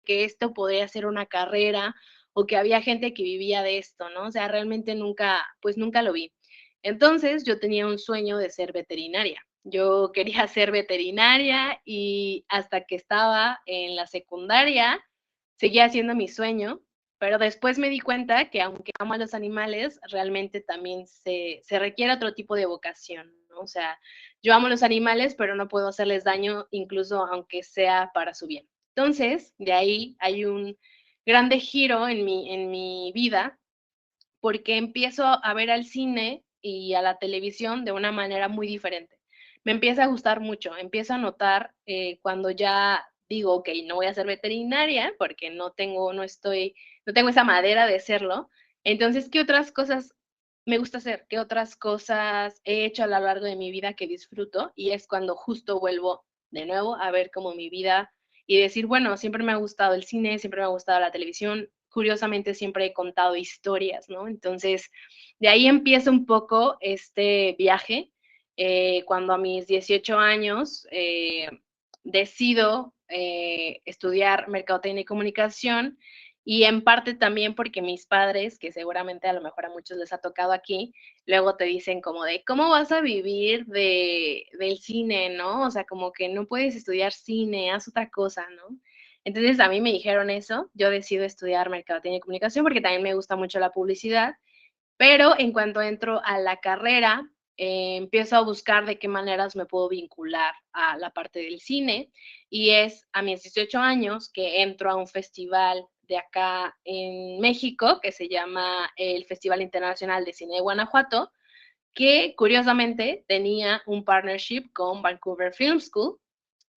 que esto podría ser una carrera o que había gente que vivía de esto, ¿no? O sea, realmente nunca, pues nunca lo vi. Entonces yo tenía un sueño de ser veterinaria. Yo quería ser veterinaria y hasta que estaba en la secundaria seguía haciendo mi sueño, pero después me di cuenta que aunque amo a los animales, realmente también se requiere otro tipo de vocación, ¿no? O sea, yo amo los animales, pero no puedo hacerles daño incluso aunque sea para su bien. Entonces, de ahí hay un grande giro en mi vida porque empiezo a ver al cine y a la televisión de una manera muy diferente. Me empieza a gustar mucho, empiezo a notar cuando ya digo, ok, no voy a ser veterinaria porque no tengo esa madera de serlo. Entonces, ¿qué otras cosas me gusta hacer? ¿Qué otras cosas he hecho a lo largo de mi vida que disfruto? Y es cuando justo vuelvo de nuevo a ver como mi vida y decir, bueno, siempre me ha gustado el cine, siempre me ha gustado la televisión, curiosamente siempre he contado historias, ¿no? Entonces, de ahí empieza un poco este viaje. Cuando a mis 18 años decido estudiar Mercadotecnia y Comunicación y en parte también porque mis padres, que seguramente a lo mejor a muchos les ha tocado aquí, luego te dicen como de, ¿cómo vas a vivir del cine, no? O sea, como que no puedes estudiar cine, haz otra cosa, ¿no? Entonces a mí me dijeron eso, yo decido estudiar Mercadotecnia y Comunicación porque también me gusta mucho la publicidad, pero en cuanto entro a la carrera, empiezo a buscar de qué maneras me puedo vincular a la parte del cine y es a mis 18 años que entro a un festival de acá en México que se llama el Festival Internacional de Cine de Guanajuato, que curiosamente tenía un partnership con Vancouver Film School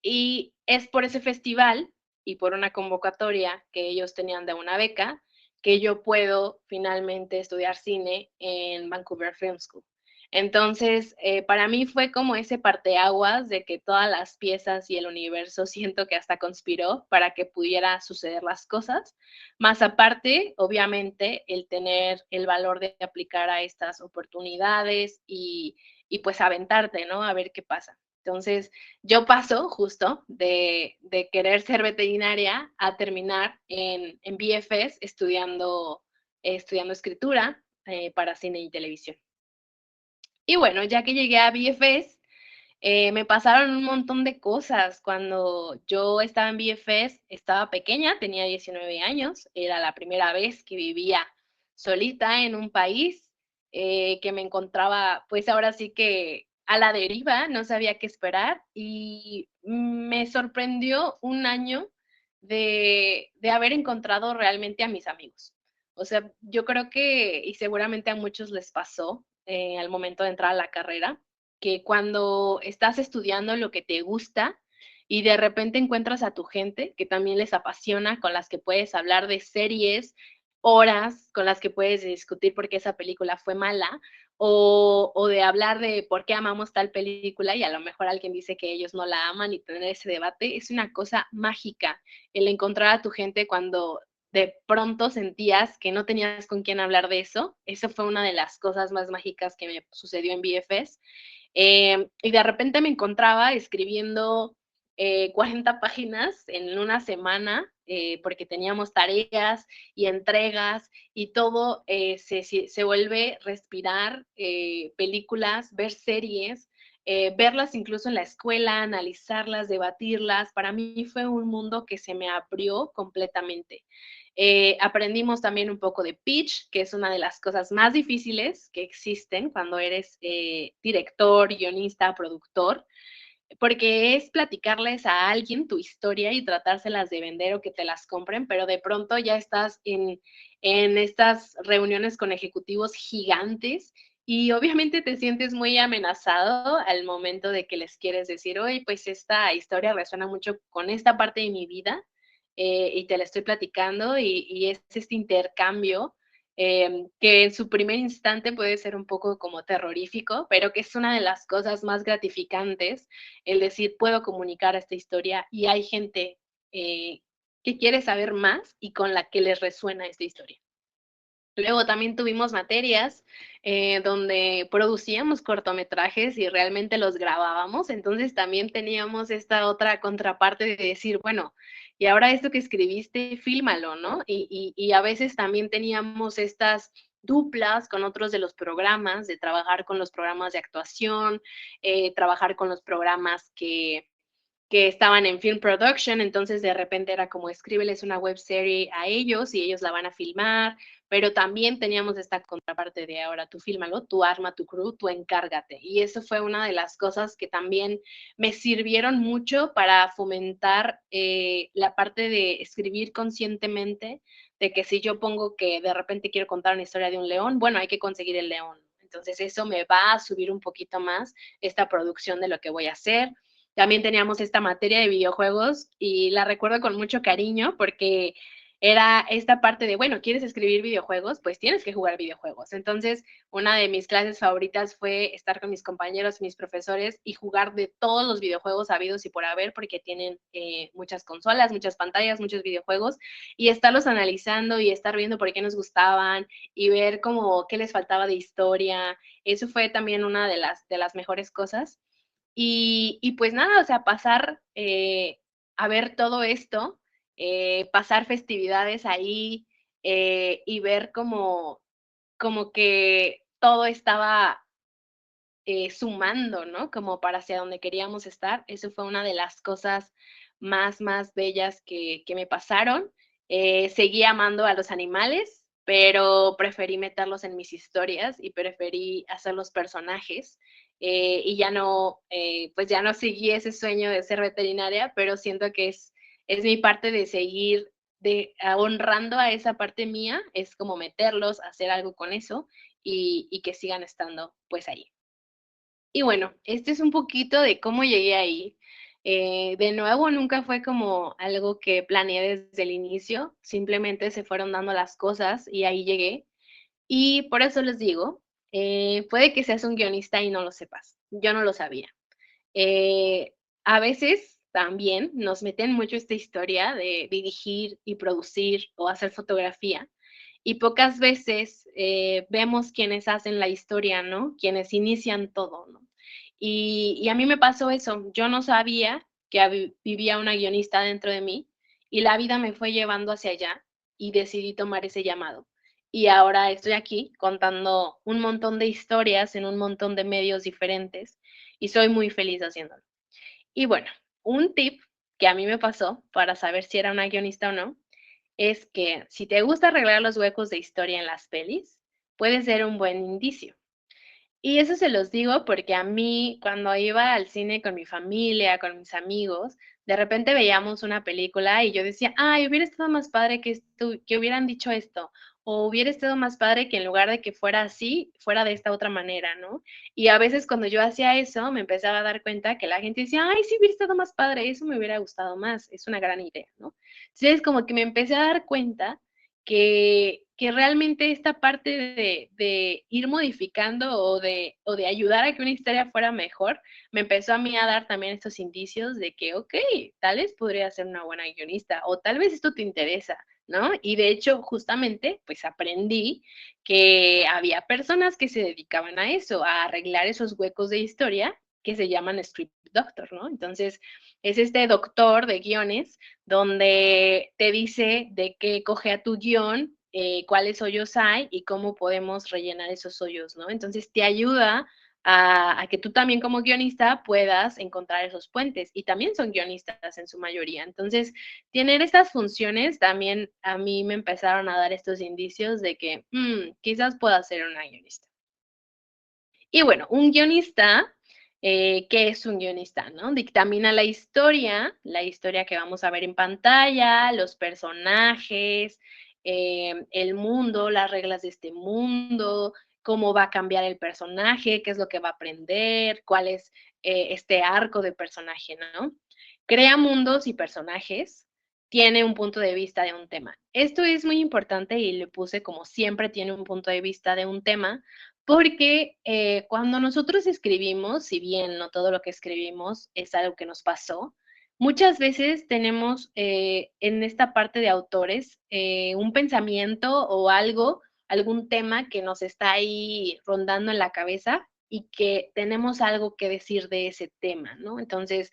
y es por ese festival y por una convocatoria que ellos tenían de una beca que yo puedo finalmente estudiar cine en Vancouver Film School. Entonces, para mí fue como ese parteaguas de que todas las piezas y el universo siento que hasta conspiró para que pudiera suceder las cosas. Más aparte, obviamente, el tener el valor de aplicar a estas oportunidades y pues aventarte, ¿no? A ver qué pasa. Entonces, yo paso justo de querer ser veterinaria a terminar en BFS estudiando escritura para cine y televisión. Y bueno, ya que llegué a BFS, me pasaron un montón de cosas. Cuando yo estaba en BFS, estaba pequeña, tenía 19 años, era la primera vez que vivía solita en un país, que me encontraba, pues ahora sí que a la deriva, no sabía qué esperar y me sorprendió un año de haber encontrado realmente a mis amigos. O sea, yo creo que, y seguramente a muchos les pasó al momento de entrar a la carrera, que cuando estás estudiando lo que te gusta y de repente encuentras a tu gente que también les apasiona, con las que puedes hablar de series, horas, con las que puedes discutir por qué esa película fue mala, o de hablar de por qué amamos tal película y a lo mejor alguien dice que ellos no la aman y tener ese debate, es una cosa mágica el encontrar a tu gente cuando de pronto sentías que no tenías con quién hablar de eso. Eso fue una de las cosas más mágicas que me sucedió en BFS. Y de repente me encontraba escribiendo 40 páginas en una semana porque teníamos tareas y entregas y todo se vuelve respirar películas, ver series, verlas incluso en la escuela, analizarlas, debatirlas. Para mí fue un mundo que se me abrió completamente. Aprendimos también un poco de pitch, que es una de las cosas más difíciles que existen cuando eres director, guionista, productor, porque es platicarles a alguien tu historia y tratárselas de vender o que te las compren, pero de pronto ya estás en estas reuniones con ejecutivos gigantes y obviamente te sientes muy amenazado al momento de que les quieres decir, oye, pues esta historia resuena mucho con esta parte de mi vida y te la estoy platicando y es este intercambio que en su primer instante puede ser un poco como terrorífico, pero que es una de las cosas más gratificantes, el decir, puedo comunicar esta historia y hay gente eh, que quiere saber más y con la que les resuena esta historia. Luego también tuvimos materias donde producíamos cortometrajes y realmente los grabábamos, entonces también teníamos esta otra contraparte de decir, bueno, y ahora esto que escribiste, fílmalo, ¿no? Y a veces también teníamos estas duplas con otros de los programas, de trabajar con los programas de actuación, trabajar con los programas que estaban en film production, entonces de repente era como escríbeles una web serie a ellos y ellos la van a filmar, pero también teníamos esta contraparte de ahora tú fílmalo, tú arma tu crew, tú encárgate. Y eso fue una de las cosas que también me sirvieron mucho para fomentar la parte de escribir conscientemente, de que si yo pongo que de repente quiero contar una historia de un león, bueno, hay que conseguir el león. Entonces eso me va a subir un poquito más esta producción de lo que voy a hacer. También teníamos esta materia de videojuegos y la recuerdo con mucho cariño porque era esta parte de, bueno, ¿quieres escribir videojuegos? Pues tienes que jugar videojuegos. Entonces, una de mis clases favoritas fue estar con mis compañeros, mis profesores y jugar de todos los videojuegos habidos y por haber, porque tienen muchas consolas, muchas pantallas, muchos videojuegos, y estarlos analizando y estar viendo por qué nos gustaban y ver como qué les faltaba de historia. Eso fue también una de las mejores cosas. Y pues nada, o sea, pasar a ver todo esto, pasar festividades ahí y ver como que todo estaba sumando, ¿no? Como para hacia donde queríamos estar. Eso fue una de las cosas más bellas que me pasaron. Seguí amando a los animales, pero preferí meterlos en mis historias y preferí hacer los personajes. Y ya no, pues ya no seguí ese sueño de ser veterinaria, pero siento que es mi parte de seguir honrando a esa parte mía, es como meterlos, hacer algo con eso y que sigan estando pues ahí. Y bueno, este es un poquito de cómo llegué ahí. De nuevo, nunca fue como algo que planeé desde el inicio, simplemente se fueron dando las cosas y ahí llegué. Y por eso les digo, puede que seas un guionista y no lo sepas. Yo no lo sabía. Eh, a veces también nos meten mucho esta historia de dirigir y producir o hacer fotografía y pocas veces vemos quienes hacen la historia, ¿no? Quienes inician todo, ¿no? Y a mí me pasó eso, yo no sabía que vivía una guionista dentro de mí y la vida me fue llevando hacia allá y decidí tomar ese llamado. Y ahora estoy aquí contando un montón de historias en un montón de medios diferentes y soy muy feliz haciéndolo. Y bueno, un tip que a mí me pasó para saber si era una guionista o no es que si te gusta arreglar los huecos de historia en las pelis, puede ser un buen indicio. Y eso se los digo porque a mí, cuando iba al cine con mi familia, con mis amigos, de repente veíamos una película y yo decía, ay, hubiera estado más padre que hubieran dicho esto, o hubiera estado más padre que en lugar de que fuera así, fuera de esta otra manera, ¿no? Y a veces cuando yo hacía eso, me empezaba a dar cuenta que la gente decía, ay, sí, hubiera estado más padre, eso me hubiera gustado más, es una gran idea, ¿no? Entonces, como que me empecé a dar cuenta que realmente esta parte de ir modificando o de ayudar a que una historia fuera mejor, me empezó a mí a dar también estos indicios de que, ok, tal vez podría ser una buena guionista o tal vez esto te interesa, ¿no? Y de hecho, justamente, pues aprendí que había personas que se dedicaban a eso, a arreglar esos huecos de historia que se llaman script doctor, ¿no? Entonces, es este doctor de guiones donde te dice de qué coge a tu guión, cuáles hoyos hay y cómo podemos rellenar esos hoyos, ¿no? Entonces te ayuda a que tú también como guionista puedas encontrar esos puentes y también son guionistas en su mayoría. Entonces, tener estas funciones también a mí me empezaron a dar estos indicios de que quizás pueda ser una guionista. Y bueno, un guionista, ¿qué es un guionista? ¿No? Dictamina la historia que vamos a ver en pantalla, los personajes, el mundo, las reglas de este mundo, cómo va a cambiar el personaje, qué es lo que va a aprender, cuál es este arco de personaje, ¿no? Crea mundos y personajes, tiene un punto de vista de un tema. Esto es muy importante y le puse como siempre tiene un punto de vista de un tema, porque cuando nosotros escribimos, si bien no todo lo que escribimos es algo que nos pasó, muchas veces tenemos en esta parte de autores un pensamiento o algo, algún tema que nos está ahí rondando en la cabeza y que tenemos algo que decir de ese tema, ¿no? Entonces,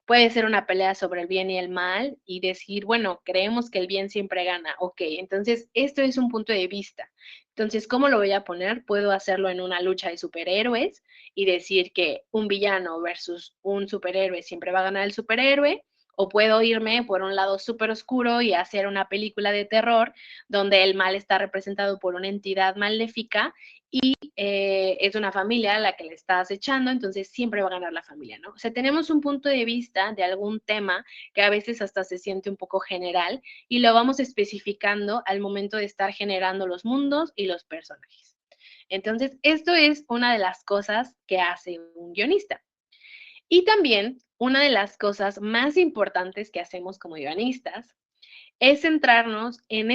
Puede ser una pelea sobre el bien y el mal y decir, bueno, creemos que el bien siempre gana. Ok, entonces esto es un punto de vista. Entonces, ¿cómo lo voy a poner? Puedo hacerlo en una lucha de superhéroes y decir que un villano versus un superhéroe siempre va a ganar el superhéroe. O puedo irme por un lado súper oscuro y hacer una película de terror donde el mal está representado por una entidad maléfica y es una familia a la que le está acechando, entonces siempre va a ganar la familia, ¿no? O sea, tenemos un punto de vista de algún tema que a veces hasta se siente un poco general y lo vamos especificando al momento de estar generando los mundos y los personajes. Entonces, esto es una de las cosas que hace un guionista. Y también una de las cosas más importantes que hacemos como guionistas es centrarnos en